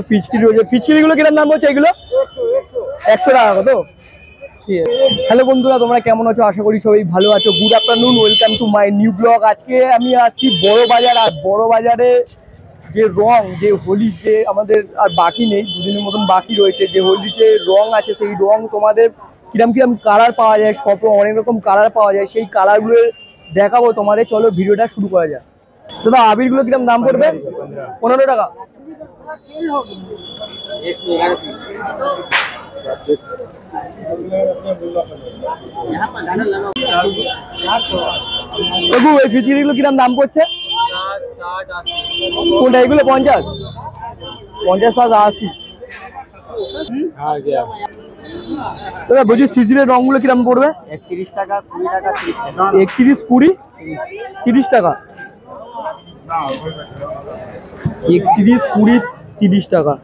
ফিচকিরি রয়েছে, ফিচকিরি গুলো কিরকম দাম হচ্ছে এগুলো? 100 টাকা কত? হ্যালো বন্ধুরা, তোমরা কেমন আছো? আশা করি সবাই ভালো আছো। Good afternoon, welcome to my new blog. আজকে আমি আসছি বড় বাজার। আর বড় বাজারে যে রং, যে হোলির যে আমাদের আর বাকি নেই, দুদিনের মতন বাকি রয়েছে, যে হোলির যে রং আছে সেই রং তোমাদের কিরম কিরম কালার পাওয়া যায়, সব অনেক রকম কালার পাওয়া যায়, সেই কালারগুলো দেখাবো তোমাদের। চলো ভিডিওটা শুরু করা যায়। দাদা আবিরগুলো কিরম দাম পড়বে? 15 টাকা। এই ফিচকিরিগুলো কিরম দাম পড়ছে? কোনটা এগুলো? 50, 50, 80। দাদা বলছি সিসির রংগুলো কিরম পড়বে? 31 টাকা, 20 টাকা, 30 টাকা। 31, 20, 30 টাকা। 31, 20, 30 টাকা।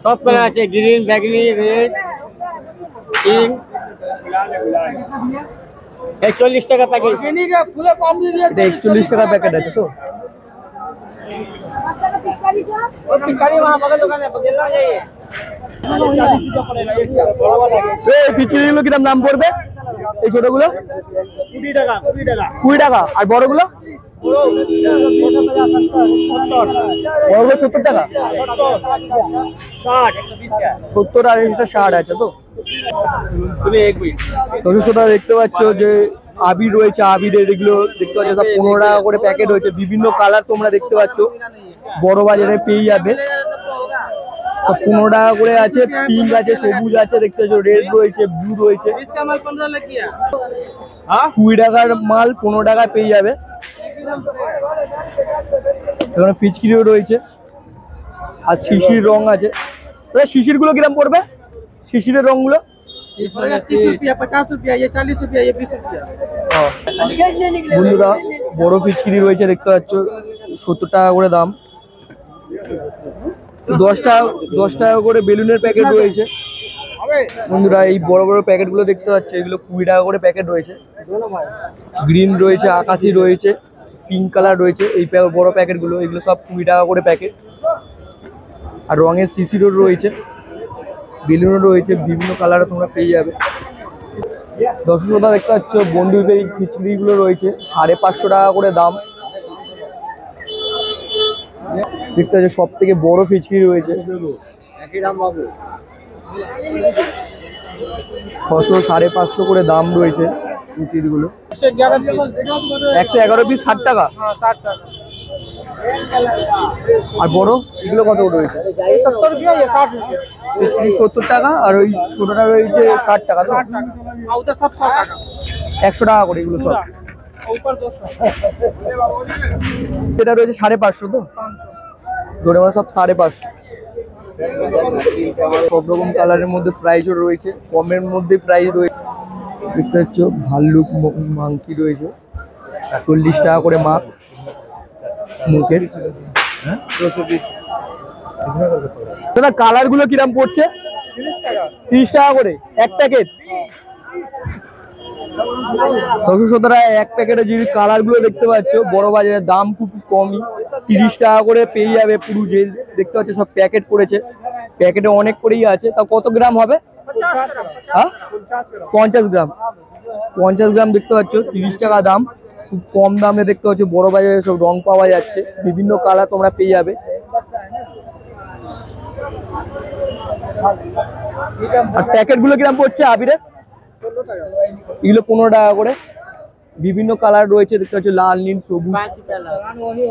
সব কালার আছে, গ্রিন, ব্যাগনি, রেড, পিঙ্ক। 41 টাকা প্যাকেট। এটা 41 টাকা প্যাকেট আছে তো? ফিচকিরিগুলো কিরম দাম পড়বে? এই ছোটগুলো 20 টাকা, 20 টাকা। 20 টাকা। আর বড়গুলো? বড়গুলো 70 টাকা। 70 আর এটা 60 আছে তো? দর্শকরা দেখতে পাচ্ছ যে আবির রয়েছে, আবিরের এগুলো দেখতে পাচ্ছ সব 15 টাকা করে প্যাকেট হয়েছে। বিভিন্ন কালার তোমরা দেখতে পাচ্ছ, বড় বাজারে পেয়ে যাবে। 15 টাকা করে আছে, পিঙ্ক আছে, সবুজ আছে, দেখতে পাচ্ছ রেড রয়েছে, ব্লু রয়েছে। 20 টাকার মাল 15 টাকায় পেয়ে যাবে। এখানে ফিচকিরিও রয়েছে আর শিশির রং আছে। শিশির গুলো কিরম পড়বে? শিশিরের রং গুলো 30 रुपया, 50 रुपया, ये 40 रुपया, ये 20 रुपया। বন্ধুরা বড় ফিচকিরি রয়েছে, দেখতে পাচ্ছ 70 টাকা করে দাম। 10 টাকা করে বেলুনের প্যাকেট রয়েছে। বন্ধুরা এই বড় বড় প্যাকেট গুলো দেখতে পাচ্ছ, এগুলো 20 টাকা করে প্যাকেট রয়েছে। গ্রিন রয়েছে, আকাশি রয়েছে, পিঙ্ক কালার রয়েছে। এই বড় প্যাকেট গুলো, এগুলো সব 20 টাকা করে প্যাকেট। আর রঙের শিশিরও রয়েছে, বেলুনও রয়েছে, বিভিন্ন কালারে তোমরা পেয়ে যাবে। দর্শকরা দেখতে পাচ্ছ বন্ধুদের এই খিচুড়িগুলো রয়েছে 550 টাকা করে দাম। দেখতে পাচ্ছ সব থেকে বড় ফিচকিরি রয়েছে, 600, 550 করে দাম রয়েছে ফিচকিরিগুলো। 111 পিস 60 টাকা। আর বড় এগুলো কত করে রয়েছে? 70 रुपया, ये 60 रुपया। 70 টাকা। আর ওই ছোটটা রয়েছে 60 টাকা তো? 60 টাকা। ওটা সব 100 টাকা। 100 টাকা করে এগুলো সব। ऊपर 200। এটা রয়েছে 550 তো? ধরে মানে সব 550। সব রকম কালারের মধ্যে প্রাইসও রয়েছে, কমের মধ্যে প্রাইস রয়েছে। দেখতে পাচ্ছ ভাল্লুক মাংকি রয়েছে 40 টাকা করে মাপ মুখের। দাদা কালার গুলো কিরাম পড়ছে? 30 টাকা করে এক প্যাকেট। 1017 এক প্যাকেটে যে কালার গুলো দেখতে পাচ্ছ, বড় বাজারের দাম খুব কমই, 30 টাকা করে পেয়ে যাবে। পুরো যে দেখতে পাচ্ছ সব প্যাকেট করেছে, প্যাকেটে অনেক করেই আছে। তা কত গ্রাম হবে? হ্যাঁ 50 গ্রাম। 50 গ্রাম দেখতে পাচ্ছ 30 টাকা দাম, খুব কম দামে দেখতে পাচ্ছ। বড় বাজারে সব রং পাওয়া যাচ্ছে, বিভিন্ন কালার তোমরা পেয়ে যাবে। আর প্যাকেট গুলো কিরম পড়ছে আবিরের? এগুলো 15 টাকা করে। বিভিন্ন কালার রয়েছে, দেখতে পাচ্ছ লাল, নীল, সবুজ,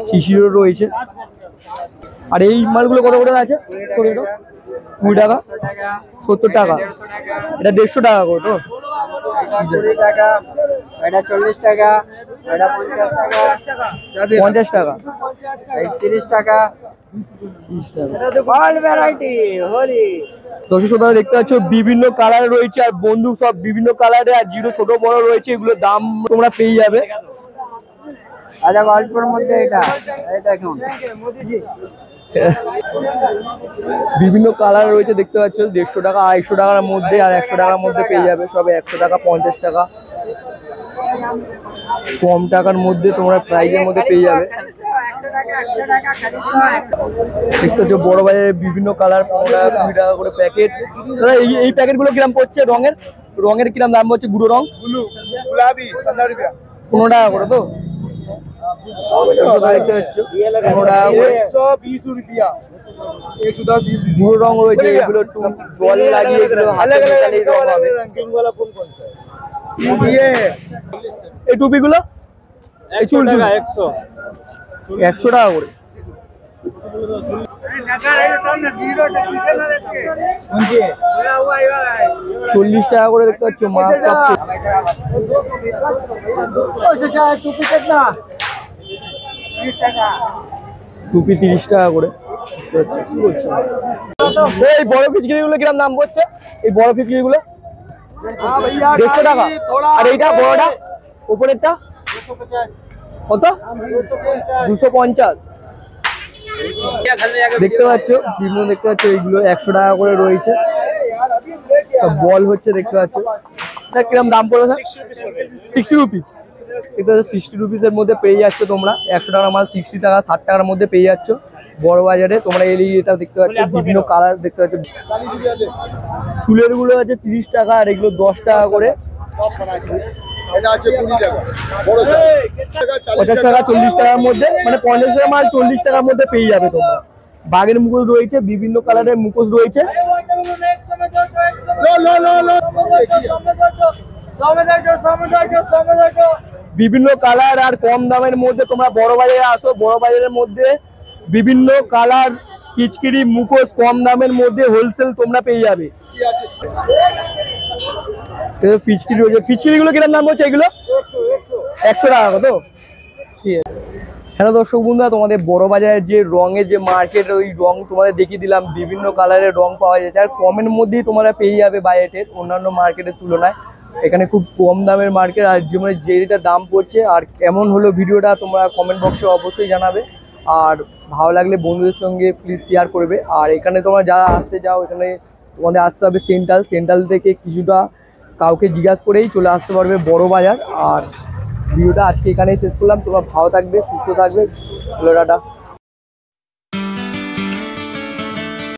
শিশিরও রয়েছে। আর এই মালগুলো কত করে আছে? ছোট 20 টাকা, 70 টাকা। এটা 150 টাকা করে তো? 20 টাকা, এটা 40 টাকা, এটা 50 টাকা, 50 টাকা, 30 টাকা, 30 টাকা। All variety Holi. 1017 দেখতে পাচ্ছ বিভিন্ন কালার রয়েছে। আর বন্ধু সব বিভিন্ন কালারে, আর জিরো ছোট বড় রয়েছে, এগুলো দাম তোমরা পেয়ে যাবে। আচ্ছা অল্পের মধ্যে এটা দেখুন, বিভিন্ন কালার রয়েছে দেখতে পাচ্ছ। 150 টাকা, 250 টাকার মধ্যে, আর 100 টাকার মধ্যে পেয়ে যাবে। সবে 100 টাকা, 50 টাকা। কম টাকার মধ্যে তোমরা প্রাইজের মধ্যে পেয়ে যাবে। দেখতে হচ্ছে বড় বাজারে বিভিন্ন কালার 15 টাকা 20 টাকা করে প্যাকেট। দাদা এই প্যাকেটগুলো কিরাম পড়ছে? রঙের কিরাম দাম হচ্ছে? গুঁড়ো রং गुलाबी 15 रुपया 15 টাকা করে তো? দেখতে পাচ্ছ 15 টাকা করে 120 रुपया 110 গুঁড়ো রং রয়েছে। এগুলো একটু জল লাগিয়ে এগুলো হাতে মেশালেই রং হবে। रंगीन वाला कौन कौन सा है ये এই টুপিগুলো এই চুল 100 100 টাকা করে। कौन सी है 40 টাকা করে দেখতে পাচ্ছ মাছ সব। टोपी कितना টুপি 30 টাকা করে। এই বড় ফিচকিরিগুলো কিরকম দাম পড়ছে? এই বড় ফিচকিরিগুলো 150 টাকা। আর এইটা বড়টা উপরেরটা কত? 250। দেখতে পাচ্ছ বিভিন্ন দেখতে পাচ্ছ এইগুলো 100 টাকা করে রয়েছে। বল হচ্ছে দেখতে পাচ্ছ। কিরকম দাম পড়বে স্যার? 60 রুপিস। এটা 60 রুপিসের মধ্যে পেয়ে যাচ্ছ তোমরা। 100 টাকার মাল 60 টাকা 60 টাকার মধ্যে পেয়ে যাচ্ছ বড় বাজারে। তোমরা এই এটা দেখতে পাচ্ছ বিভিন্ন কালার দেখতে পাচ্ছ। চুলের গুলো আছে 30 টাকা আর এগুলো 10 টাকা করে। 50 টাকা 40 টাকার মধ্যে, মানে 50 টাকা মাল 40 টাকার মধ্যে পেয়ে যাবে তোমরা। বাঘের মুখোশ রয়েছে, বিভিন্ন কালারের মুখোশ রয়েছে। বিভিন্ন কালার আর কম দামের মধ্যে তোমরা বড় বাজারে আসো। বড় বাজারের মধ্যে বিভিন্ন কালার পিচকিরি মুখোশ কম দামের মধ্যে হোলসেল তোমরা পেয়ে যাবে। ফিচকিরি রয়েছে। ফিচকিরিগুলো কিরকম দাম হচ্ছে? এগুলো 100 টাকা কত? ঠিক আছে। হ্যালো দর্শক বন্ধুরা, তোমাদের বড় বাজারের যে রঙের যে মার্কেট, ওই রং তোমাদের দেখিয়ে দিলাম। বিভিন্ন কালারের রং পাওয়া যাচ্ছে আর কমের মধ্যেই তোমরা পেয়ে যাবে বাজেটের অন্যান্য মার্কেটের তুলনায়। এখানে খুব কম দামের মার্কেট। আর যেটা দাম পড়ছে আর কেমন হলো ভিডিওটা তোমরা কমেন্ট বক্সে অবশ্যই জানাবে। আর ভালো লাগলে বন্ধুদের সঙ্গে প্লিজ শেয়ার করবে। আর এখানে তোমরা যারা আসতে যাও, এখানে তোমাদের আসতে হবে সেন্ট্রাল থেকে কিছুটা কাউকে জিজ্ঞাসা করেই চলে আসতে পারবে বড় বাজার। আর ভিডিওটা আজকে এখানেই শেষ করলাম। তোমরা ভালো থাকবে, সুস্থ থাকবে। টাটা।